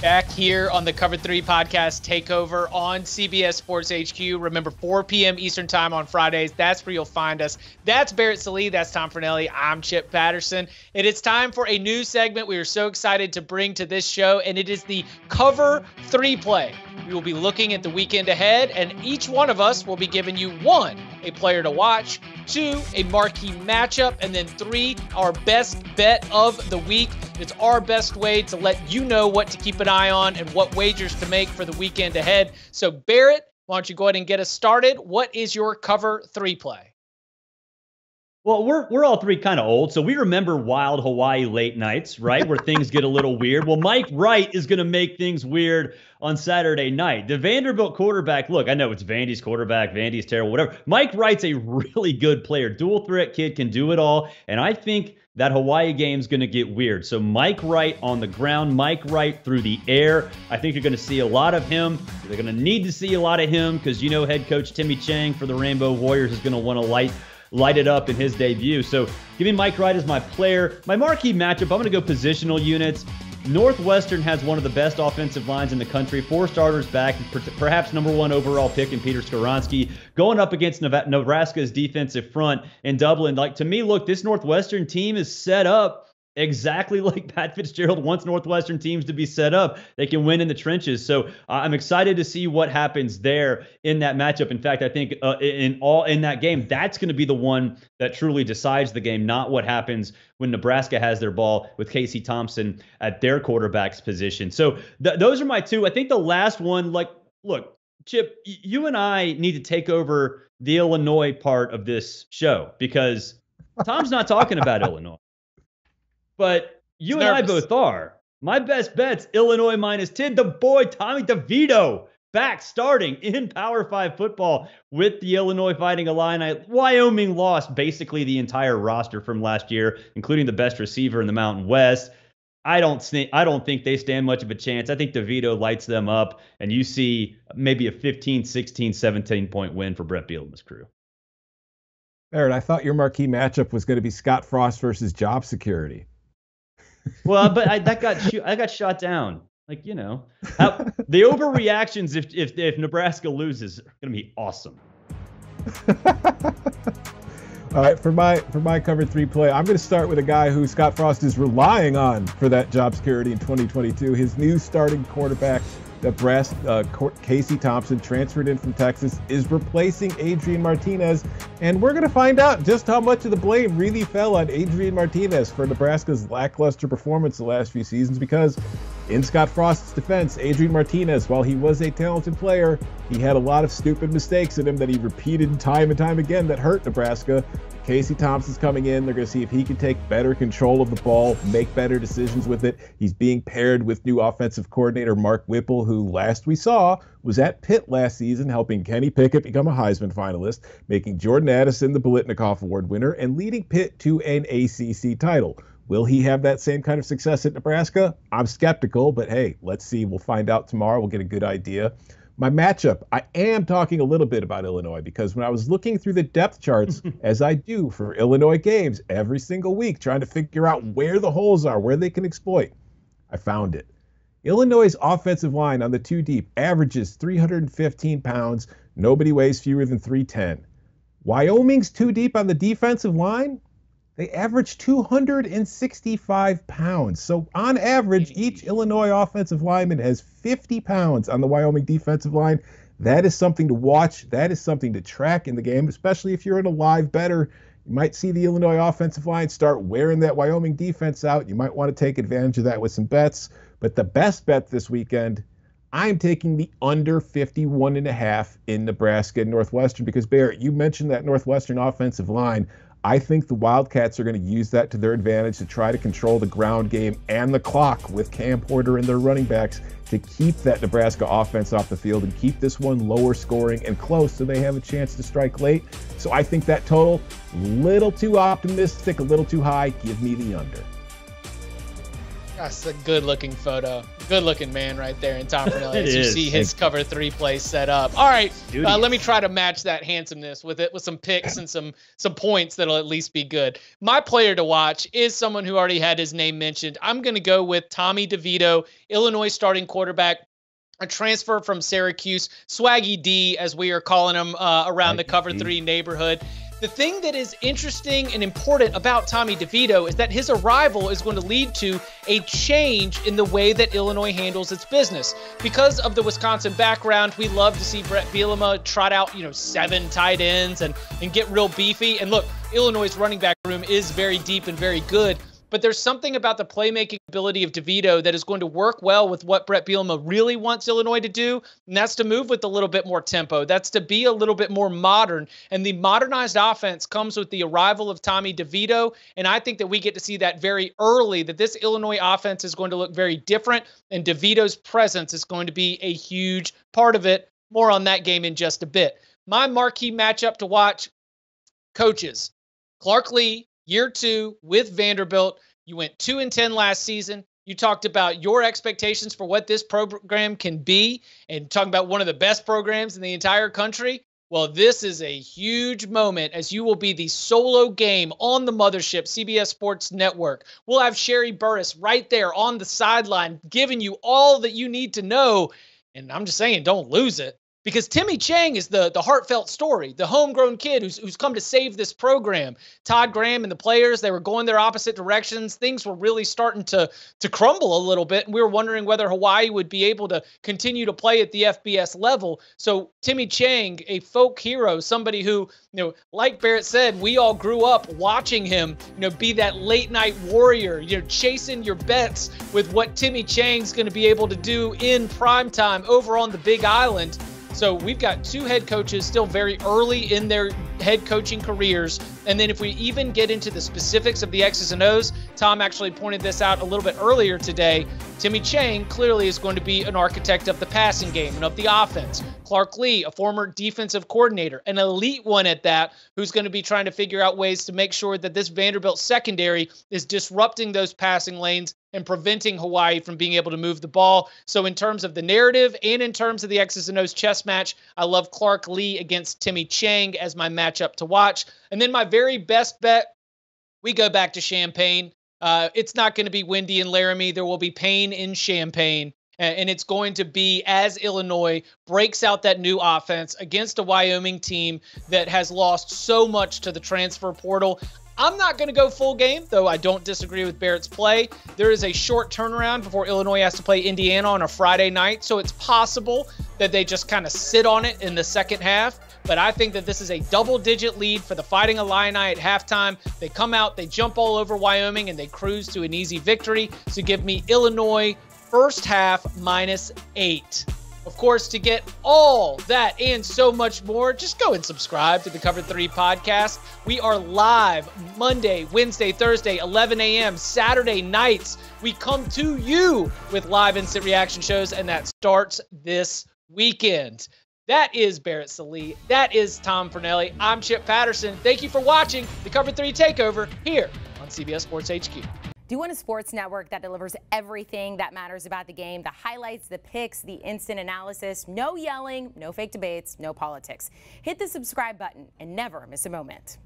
Back here on the Cover 3 podcast takeover on CBS Sports HQ. Remember, 4 p.m. Eastern time on Fridays. That's where you'll find us. That's Barrett Sallee. That's Tom Fornelli. I'm Chip Patterson. And it's time for a new segment we are so excited to bring to this show, and it is the Cover 3 play. We will be looking at the weekend ahead, and each one of us will be giving you 1, a player to watch, 2, a marquee matchup, and then 3, our best bet of the week. It's our best way to let you know what to keep an eye on and what wagers to make for the weekend ahead. So Barrett, why don't you go ahead and get us started? What is your Cover 3 play? Well, we're all three kind of old, so we remember wild Hawaii late nights, right, where things get a little weird. Well, Mike Wright is going to make things weird on Saturday night. The Vanderbilt quarterback, look, I know it's Vandy's quarterback, Vandy's terrible, whatever. Mike Wright's a really good player. Dual threat kid, can do it all, and I think that Hawaii game's going to get weird. So Mike Wright on the ground, Mike Wright through the air. I think you're going to see a lot of him. They're going to need to see a lot of him because, you know, head coach Timmy Chang for the Rainbow Warriors is going to want to light it up in his debut. So give me Mike Wright as my player. My marquee matchup, I'm going to go positional units. Northwestern has one of the best offensive lines in the country. 4 starters back, perhaps #1 overall pick in Peter Skoronski, going up against Nebraska's defensive front in Dublin. Like, to me, look, this Northwestern team is set up exactly like Pat Fitzgerald wants Northwestern teams to be set up. They can win in the trenches. So I'm excited to see what happens there in that matchup. In fact, I think in that game, that's going to be the one that truly decides the game, not what happens when Nebraska has their ball with Casey Thompson at their quarterback's position. So those are my 2. I think the last one, like, look, Chip, you and I need to take over the Illinois part of this show because Tom's not talking about Illinois. But you and I both are. My best bet's Illinois -10. The boy Tommy DeVito back starting in Power 5 football with the Illinois Fighting Illini. Wyoming lost basically the entire roster from last year, including the best receiver in the Mountain West. I don't think they stand much of a chance. I think DeVito lights them up, and you see maybe a 15, 16, 17-point win for Brett Bielema's crew. Barrett, I thought your marquee matchup was going to be Scott Frost versus Job Security. Well, but I got shot down. Like, you know, the overreactions if Nebraska loses are going to be awesome. All right, for my Cover 3 play, I'm going to start with a guy who Scott Frost is relying on for that job security in 2022. His new starting quarterback, Nebraska, Casey Thompson, transferred in from Texas, is replacing Adrian Martinez, and we're going to find out just how much of the blame really fell on Adrian Martinez for Nebraska's lackluster performance the last few seasons, because in Scott Frost's defense, Adrian Martinez, while he was a talented player, he had a lot of stupid mistakes in him that he repeated time and time again that hurt Nebraska. Casey Thompson's coming in. They're going to see if he can take better control of the ball, make better decisions with it. He's being paired with new offensive coordinator Mark Whipple, who last we saw was at Pitt last season, helping Kenny Pickett become a Heisman finalist, making Jordan Addison the Biletnikoff Award winner, and leading Pitt to an ACC title. Will he have that same kind of success at Nebraska? I'm skeptical, but hey, let's see. We'll find out tomorrow. We'll get a good idea. My matchup, I am talking a little bit about Illinois because when I was looking through the depth charts, as I do for Illinois games every single week, trying to figure out where the holes are, where they can exploit, I found it. Illinois' offensive line on the 2 deep averages 315 pounds. Nobody weighs fewer than 310. Wyoming's 2 deep on the defensive line, they average 265 pounds. So on average, each Illinois offensive lineman has 50 pounds on the Wyoming defensive line. That is something to watch. That is something to track in the game, especially if you're in a live bettor. You might see the Illinois offensive line start wearing that Wyoming defense out. You might want to take advantage of that with some bets. But the best bet this weekend, I'm taking the under 51.5 in Nebraska and Northwestern because, Barrett, you mentioned that Northwestern offensive line. I think the Wildcats are going to use that to their advantage to try to control the ground game and the clock with Cam Porter and their running backs to keep that Nebraska offense off the field and keep this one lower scoring and close so they have a chance to strike late. So I think that total, a little too optimistic, a little too high. Give me the under. That's a good-looking photo. Good-looking man right there in Tom Fornelli as you see his cover 3 play set up. All right, let me try to match that handsomeness with some picks and some points that'll at least be good. My player to watch is someone who already had his name mentioned. I'm going to go with Tommy DeVito, Illinois starting quarterback, a transfer from Syracuse, Swaggy D, as we are calling him around the cover 3 neighborhood. The thing that is interesting and important about Tommy DeVito is that his arrival is going to lead to a change in the way that Illinois handles its business. Because of the Wisconsin background, we love to see Brett Bielema trot out, 7 tight ends and get real beefy. And look, Illinois' running back room is very deep and very good. But there's something about the playmaking ability of DeVito that is going to work well with what Brett Bielema really wants Illinois to do, and that's to move with a little bit more tempo. That's to be a little bit more modern, and the modernized offense comes with the arrival of Tommy DeVito, and I think that we get to see that very early, that this Illinois offense is going to look very different, and DeVito's presence is going to be a huge part of it. More on that game in just a bit. My marquee matchup to watch, coaches. Clark Lee, Year 2 with Vanderbilt. You went 2-10 last season. You talked about your expectations for what this program can be and talking about one of the best programs in the entire country. Well, this is a huge moment as you will be the solo game on the mothership, CBS Sports Network. We'll have Sherry Burris right there on the sideline giving you all that you need to know. And I'm just saying, don't lose it. Because Timmy Chang is the heartfelt story, the homegrown kid who's come to save this program. Todd Graham and the players, they were going their opposite directions. Things were really starting to crumble a little bit. And we were wondering whether Hawaii would be able to continue to play at the FBS level. So Timmy Chang, a folk hero, somebody who, like Barrett said, we all grew up watching him, be that late night warrior, chasing your bets with what Timmy Chang's going to be able to do in primetime over on the Big Island. So we've got 2 head coaches still very early in their head coaching careers. And then if we even get into the specifics of the X's and O's, Tom actually pointed this out a little bit earlier today. Timmy Chang clearly is going to be an architect of the passing game and of the offense. Clark Lee, a former defensive coordinator, an elite one at that, who's going to be trying to figure out ways to make sure that this Vanderbilt secondary is disrupting those passing lanes and preventing Hawaii from being able to move the ball. So in terms of the narrative and in terms of the X's and O's chess match, I love Clark Lee against Timmy Chang as my matchup to watch. And then my very best bet, we go back to Champaign. It's not going to be Windy and Laramie. There will be pain in Champaign. And it's going to be as Illinois breaks out that new offense against a Wyoming team that has lost so much to the transfer portal. I'm not going to go full game, though I don't disagree with Barrett's play. There is a short turnaround before Illinois has to play Indiana on a Friday night, so it's possible that they just kind of sit on it in the second half. But I think that this is a double-digit lead for the Fighting Illini at halftime. They come out, they jump all over Wyoming, and they cruise to an easy victory. So give me Illinois first half -8. Of course, to get all that and so much more, just go and subscribe to the Cover 3 podcast. We are live Monday, Wednesday, Thursday, 11 a.m., Saturday nights. We come to you with live instant reaction shows, and that starts this weekend. That is Barrett Sallee. That is Tom Fornelli. I'm Chip Patterson. Thank you for watching the Cover 3 Takeover here on CBS Sports HQ. Do you want a sports network that delivers everything that matters about the game? The highlights, the picks, the instant analysis, no yelling, no fake debates, no politics. Hit the subscribe button and never miss a moment.